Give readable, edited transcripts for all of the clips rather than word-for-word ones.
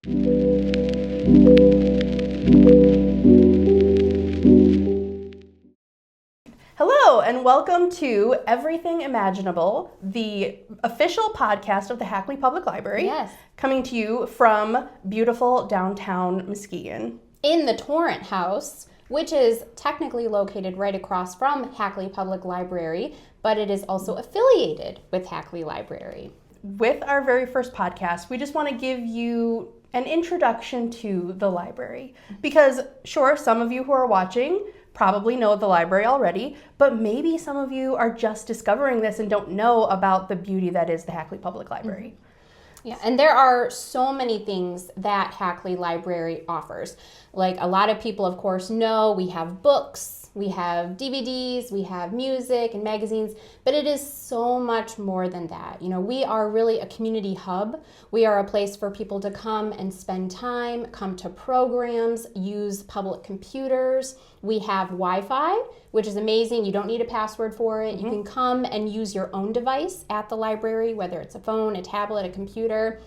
Hello, and welcome to Everything Imaginable, the official podcast of the Hackley Public Library. Yes. Coming to you from beautiful downtown Muskegon. In the Torrent House, which is technically located right across from Hackley Public Library, but it is also affiliated with Hackley Library. With our very first podcast, we just want to give you an introduction to the library. Because sure, some of you who are watching probably know the library already, but maybe some of you are just discovering this and don't know about the beauty that is the Hackley Public Library. Yeah, and there are so many things that Hackley Library offers. Like a lot of people, of course, know we have books, we have DVDs, we have music and magazines, but it is so much more than that. You know, we are really a community hub. We are a place for people to come and spend time, come to programs, use public computers. We have Wi-Fi, which is amazing. You don't need a password for it. You can come and use your own device at the library, whether it's a phone, a tablet, a computer.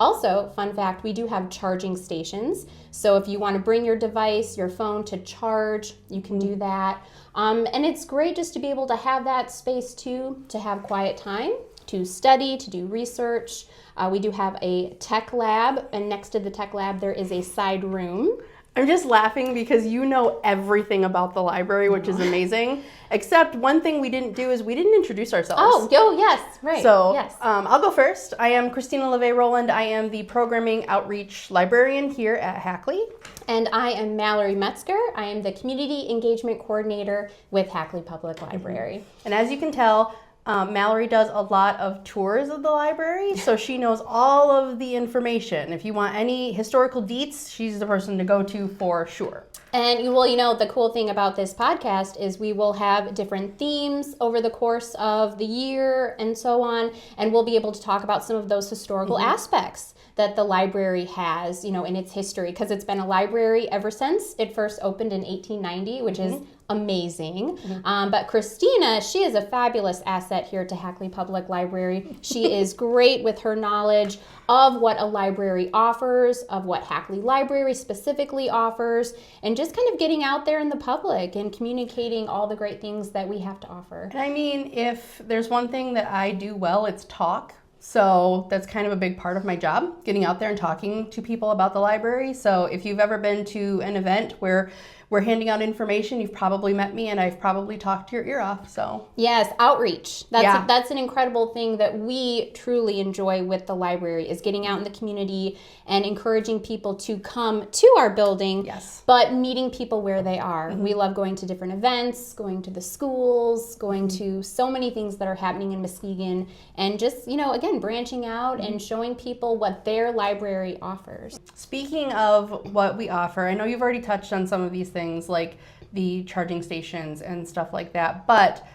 Also, fun fact, we do have charging stations. So if you want to bring your device, your phone to charge, you can do that. And it's great just to be able to have that space too, to have quiet time, to study, to do research. We do have a tech lab, and next to the tech lab, there is a side room. I'm just laughing because you know everything about the library, which is amazing. Except one thing we didn't do is we didn't introduce ourselves. Oh, yes, right. So yes. I'll go first. I am Christina LeVay Rowland. I am the Programming Outreach Librarian here at Hackley. And I am Mallory Metzger. I am the Community Engagement Coordinator with Hackley Public Library. And as you can tell, Mallory does a lot of tours of the library, so she knows all of the information. If you want any historical deets, she's the person to go to for sure. And you know, the cool thing about this podcast is we will have different themes over the course of the year and so on, and we'll be able to talk about some of those historical aspects that the library has, you know, in its history, because it's been a library ever since it first opened in 1890, which is amazing. But Christina, she is a fabulous asset here to Hackley Public Library. She is great with her knowledge of what a library offers, of what Hackley Library specifically offers, and just kind of getting out there in the public and communicating all the great things that we have to offer. And I mean, if there's one thing that I do well, it's talk. So that's kind of a big part of my job, getting out there and talking to people about the library. So if you've ever been to an event where we're handing out information, you've probably met me and I've probably talked your ear off. So yes, outreach. That's an incredible thing that we truly enjoy with the library, is getting out in the community and encouraging people to come to our building, but meeting people where they are. We love going to different events, going to the schools, going to so many things that are happening in Muskegon, and just, you know, again, branching out and showing people what their library offers. Speaking of what we offer, I know you've already touched on some of these things like the charging stations and stuff like that, but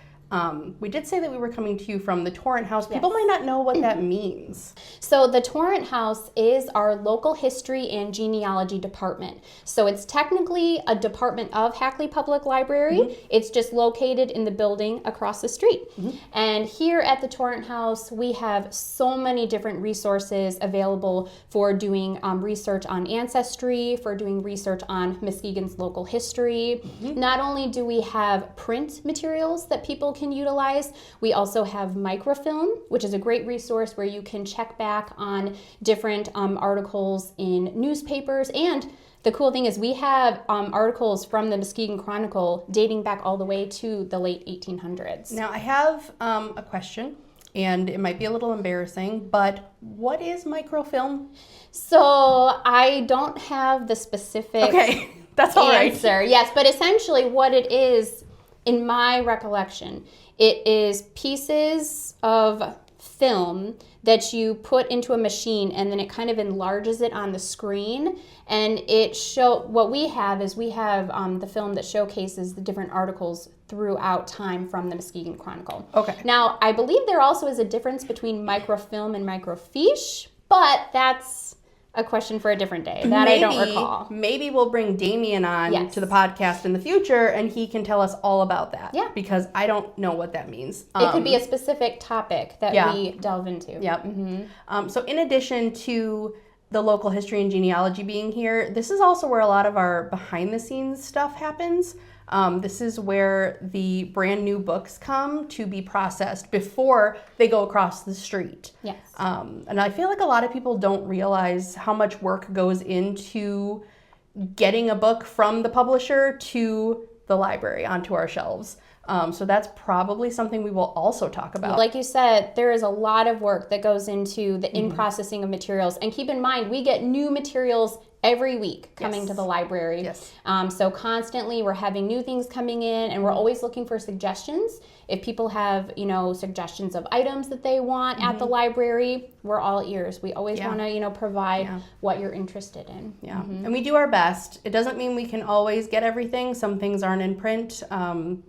we did say that we were coming to you from the Torrent House. People might not know what that means. So the Torrent House is our local history and genealogy department. So it's technically a department of Hackley Public Library. It's just located in the building across the street. And here at the Torrent House, we have so many different resources available for doing research on ancestry, for doing research on Muskegon's local history. Not only do we have print materials that people can utilize, we also have microfilm, which is a great resource where you can check back on different articles in newspapers. And the cool thing is we have articles from the Muskegon Chronicle dating back all the way to the late 1800s. Now I have a question, and it might be a little embarrassing, but what is microfilm? So I don't have the specific that's all answer. right. Yes, but essentially what it is, in my recollection, it is pieces of film that you put into a machine, and then it kind of enlarges it on the screen. And what we have is the film that showcases the different articles throughout time from the Muskegon Chronicle. Okay. Now, I believe there also is a difference between microfilm and microfiche, but that's a question for a different day that I don't recall. Maybe we'll bring Damien on to the podcast in the future, and he can tell us all about that. Yeah. Because I don't know what that means. It could be a specific topic that we delve into. Yep. So in addition to the local history and genealogy being here, this is also where a lot of our behind the scenes stuff happens. This is where the brand new books come to be processed before they go across the street. Yes. And I feel like a lot of people don't realize how much work goes into getting a book from the publisher to the library onto our shelves. So that's probably something we will also talk about. Like you said, there is a lot of work that goes into the in-processing of materials. And keep in mind, we get new materials every week coming to the library. Yes. So constantly we're having new things coming in, and we're always looking for suggestions. If people have, suggestions of items that they want at the library, we're all ears. We always want to, provide what you're interested in. Yeah. And we do our best. It doesn't mean we can always get everything. Some things aren't in print.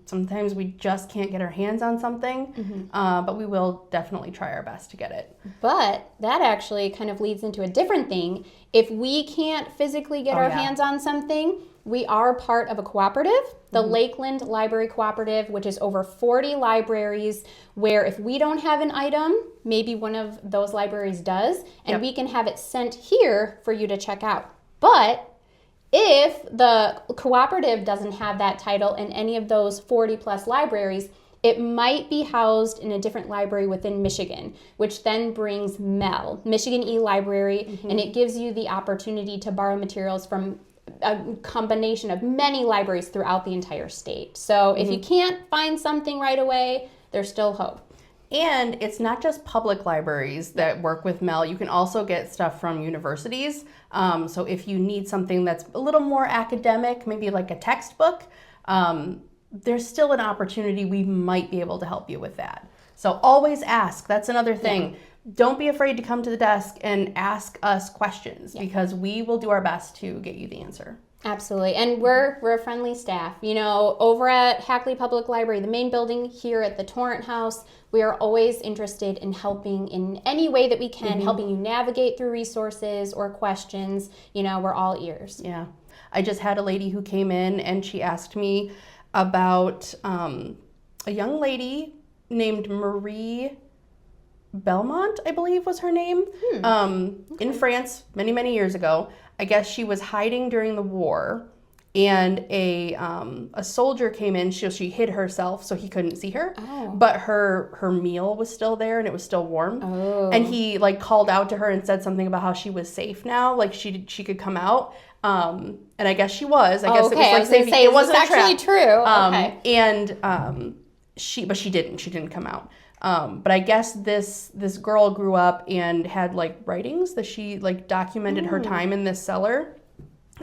Sometimes we just can't get our hands on something, but we will definitely try our best to get it. But that actually kind of leads into a different thing. If we can't physically get our hands on something, we are part of a cooperative, the Lakeland Library Cooperative, which is over 40 libraries, where if we don't have an item, maybe one of those libraries does, and we can have it sent here for you to check out. But if the cooperative doesn't have that title in any of those 40 plus libraries, it might be housed in a different library within Michigan, which then brings MEL, Michigan E-Library, and it gives you the opportunity to borrow materials from a combination of many libraries throughout the entire state. So if you can't find something right away, there's still hope. And it's not just public libraries that work with MEL. You can also get stuff from universities. So if you need something that's a little more academic, maybe like a textbook, there's still an opportunity we might be able to help you with that. So always ask. That's another thing. Yeah. Don't be afraid to come to the desk and ask us questions because we will do our best to get you the answer. Absolutely. And we're a friendly staff. Over at Hackley Public Library, the main building here at the Torrent House, we are always interested in helping in any way that we can, helping you navigate through resources or questions. We're all ears. Yeah. I just had a lady who came in and she asked me about a young lady named Marie Belmont, I believe was her name, in France many, many years ago. I guess she was hiding during the war, and a soldier came in. She hid herself so he couldn't see her, but her meal was still there and it was still warm. And he called out to her and said something about how she was safe now, she could come out. And I guess she was. I guess it was safe. It wasn't actually true. And she didn't come out. But I guess this girl grew up and had writings that she documented her time in this cellar.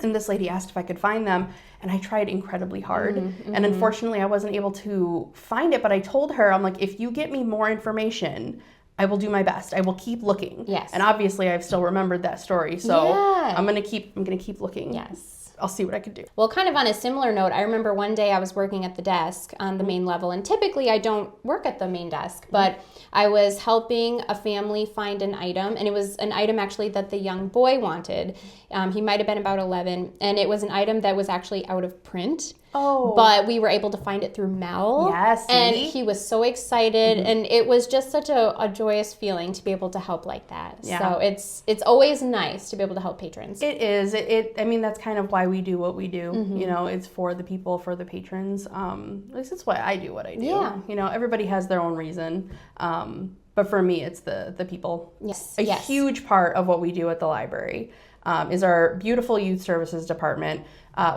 And this lady asked if I could find them, and I tried incredibly hard. And unfortunately, I wasn't able to find it. But I told her, I'm like, if you get me more information, I will do my best. I will keep looking. Yes. And obviously, I've still remembered that story, so I'm gonna keep looking. Yes. I'll see what I can do. Well, kind of on a similar note, I remember one day I was working at the desk on the main level, and typically I don't work at the main desk, but I was helping a family find an item, and it was an item actually that the young boy wanted. He might have been about 11, and it was an item that was actually out of print. But we were able to find it through MEL. Yes. And he was so excited, and it was just such a joyous feeling to be able to help like that. Yeah. So it's always nice to be able to help patrons. It is. I mean, that's kind of why we do what we do. It's for the people, for the patrons. At least it's why I do what I do. Yeah. Everybody has their own reason. But for me, it's the people. Yes. A huge part of what we do at the library is our beautiful youth services department,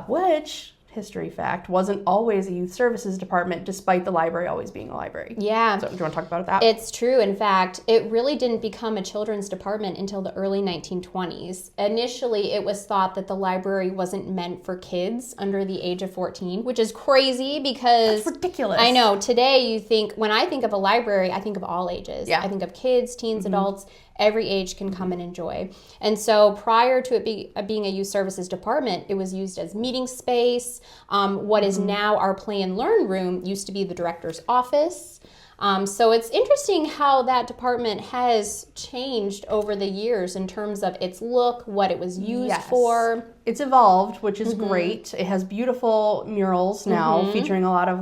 which, history fact, wasn't always a youth services department despite the library always being a library. Yeah. So do you want to talk about that? It's true. In fact, it really didn't become a children's department until the early 1920s. Initially, it was thought that the library wasn't meant for kids under the age of 14, which is crazy because... That's ridiculous. I know. Today, when I think of a library, I think of all ages. Yeah. I think of kids, teens, adults. Every age can come and enjoy. And so prior to it being a youth services department, it was used as meeting space. What is now our play and learn room used to be the director's office. So it's interesting how that department has changed over the years in terms of its look, what it was used for. It's evolved, which is great. It has beautiful murals now featuring a lot of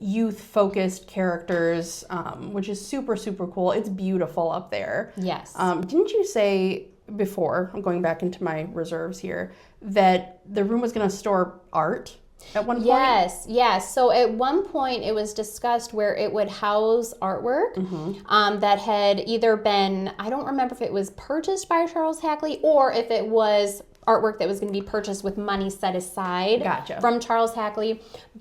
youth-focused characters, which is super, super cool. It's beautiful up there. Yes. Didn't you say before, I'm going back into my reserves here, that the room was going to store art at one point? Yes. So at one point it was discussed where it would house artwork that had either been, I don't remember if it was purchased by Charles Hackley or if it was artwork that was going to be purchased with money set aside from Charles Hackley.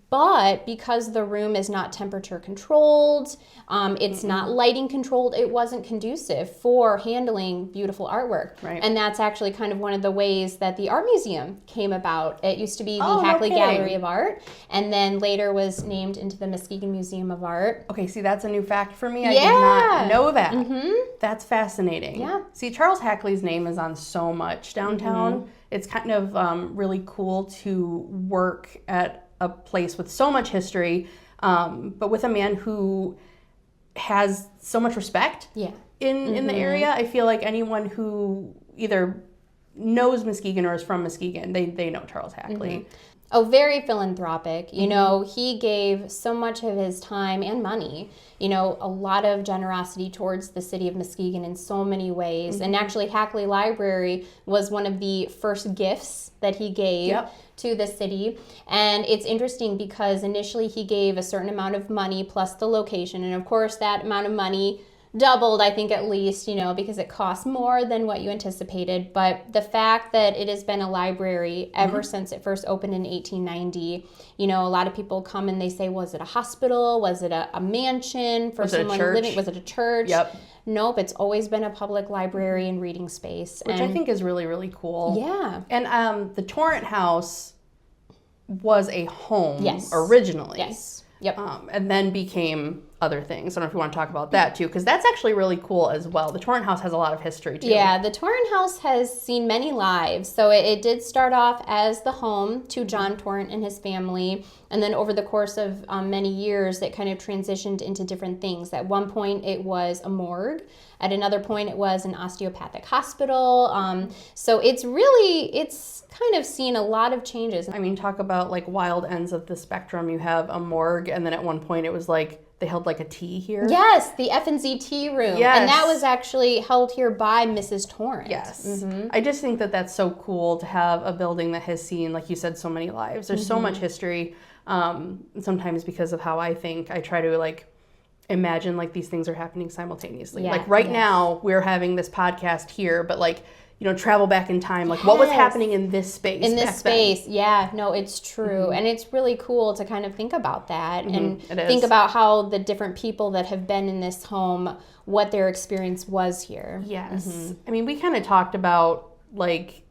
But because the room is not temperature controlled, it's not lighting controlled, it wasn't conducive for handling beautiful artwork. Right. And that's actually kind of one of the ways that the art museum came about. It used to be the Hackley Gallery of Art, and then later was named into the Muskegon Museum of Art. Okay, see, that's a new fact for me. I did not know that. That's fascinating. Yeah. See, Charles Hackley's name is on so much downtown. It's kind of really cool to work at a place with so much history, but with a man who has so much respect in the area. I feel like anyone who either knows Muskegon or is from Muskegon, they know Charles Hackley. Oh, very philanthropic. You know, he gave so much of his time and money, you know, a lot of generosity towards the city of Muskegon in so many ways. And actually, Hackley Library was one of the first gifts that he gave to the city. And it's interesting because initially he gave a certain amount of money plus the location. And of course, that amount of money doubled, I think, at least, you know, because it costs more than what you anticipated. But the fact that it has been a library ever since it first opened in 1890, you know, a lot of people come and they say, was it a hospital? Was it a mansion for someone living? Was it a church? Nope, it's always been a public library and reading space. Which I think is really, really cool. Yeah. And the Torrent House was a home originally. And then became other things. I don't know if you want to talk about that too, because that's actually really cool as well. The Torrent House has a lot of history too. Yeah, the Torrent House has seen many lives. So it did start off as the home to John Torrent and his family. And then over the course of many years, it kind of transitioned into different things. At one point, it was a morgue. At another point, it was an osteopathic hospital. So it's kind of seen a lot of changes. I mean, talk about like wild ends of the spectrum. You have a morgue, and then at one point it was like they held like a tea here. Yes, the F&Z tea room. Yes. And that was actually held here by Mrs. Torrent. Yes. I just think that that's so cool to have a building that has seen, like you said, so many lives. There's so much history. Sometimes because of how I think, I try to like imagine like these things are happening simultaneously. Like right now we're having this podcast here, but like, you know, travel back in time, like what was happening in this space Yeah, no, it's true. And it's really cool to kind of think about that and think about how the different people that have been in this home, what their experience was here. Yes. I mean, we kind of talked about like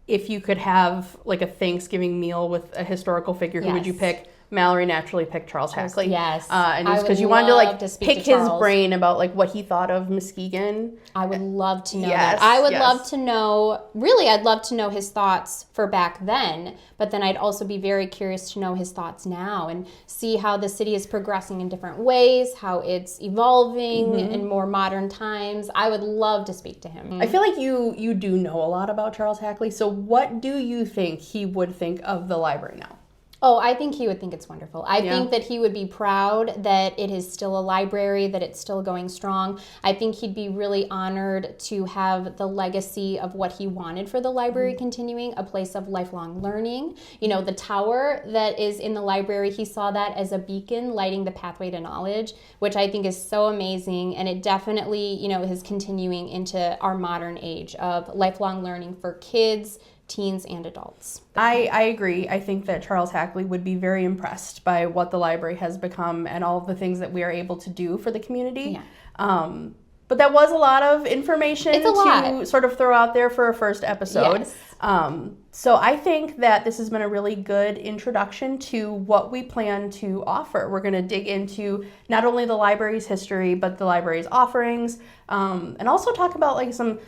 if you could have like a Thanksgiving meal with a historical figure, who would you pick? Mallory naturally picked Charles Hackley. Yes. And it's because you wanted to like pick his brain about like what he thought of Muskegon. I would love to know that. I would love to know, really, I'd love to know his thoughts for back then, but then I'd also be very curious to know his thoughts now and see how the city is progressing in different ways, how it's evolving in more modern times. I would love to speak to him. I feel like you do know a lot about Charles Hackley, so what do you think he would think of the library now? Oh, I think he would think it's wonderful. I think that he would be proud that it is still a library, that it's still going strong. I think he'd be really honored to have the legacy of what he wanted for the library continuing, a place of lifelong learning. You know, the tower that is in the library, he saw that as a beacon lighting the pathway to knowledge, which I think is so amazing. And it definitely, you know, is continuing into our modern age of lifelong learning for kids, teens, and adults. I agree. I think that Charles Hackley would be very impressed by what the library has become and all of the things that we are able to do for the community. But that was a lot of information to sort of throw out there for a first episode. So I think that this has been a really good introduction to what we plan to offer. We're going to dig into not only the library's history, but the library's offerings, and also talk about like some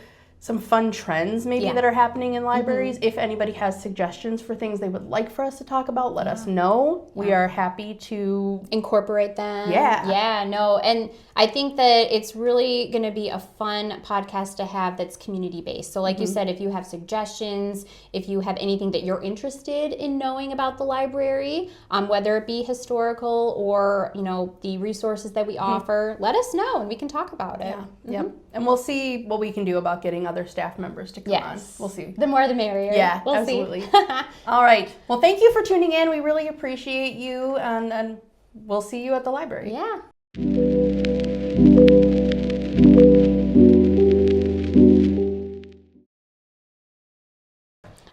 fun trends maybe that are happening in libraries. If anybody has suggestions for things they would like for us to talk about, let us know. We are happy to incorporate them. And I think that it's really going to be a fun podcast to have that's community based. So like you said, if you have suggestions, if you have anything that you're interested in knowing about the library, whether it be historical or, you know, the resources that we offer, let us know and we can talk about it. And we'll see what we can do about getting other staff members to come Yes. on. We'll see. The more the merrier. Yeah, we'll absolutely. see. All right. Well, thank you for tuning in. We really appreciate you, and we'll see you at the library. Yeah.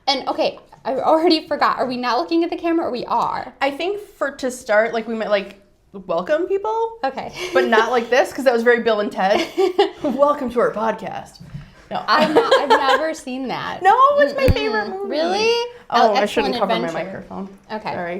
And okay, I already forgot. Are we not looking at the camera or we are? I think to start, like we might like welcome people. Okay. But not like this, because that was very Bill and Ted. Welcome to our podcast. No. I've never seen that. No, it's my favorite movie. Really? Oh, I Excellent shouldn't cover my Adventure. microphone. Okay. Sorry.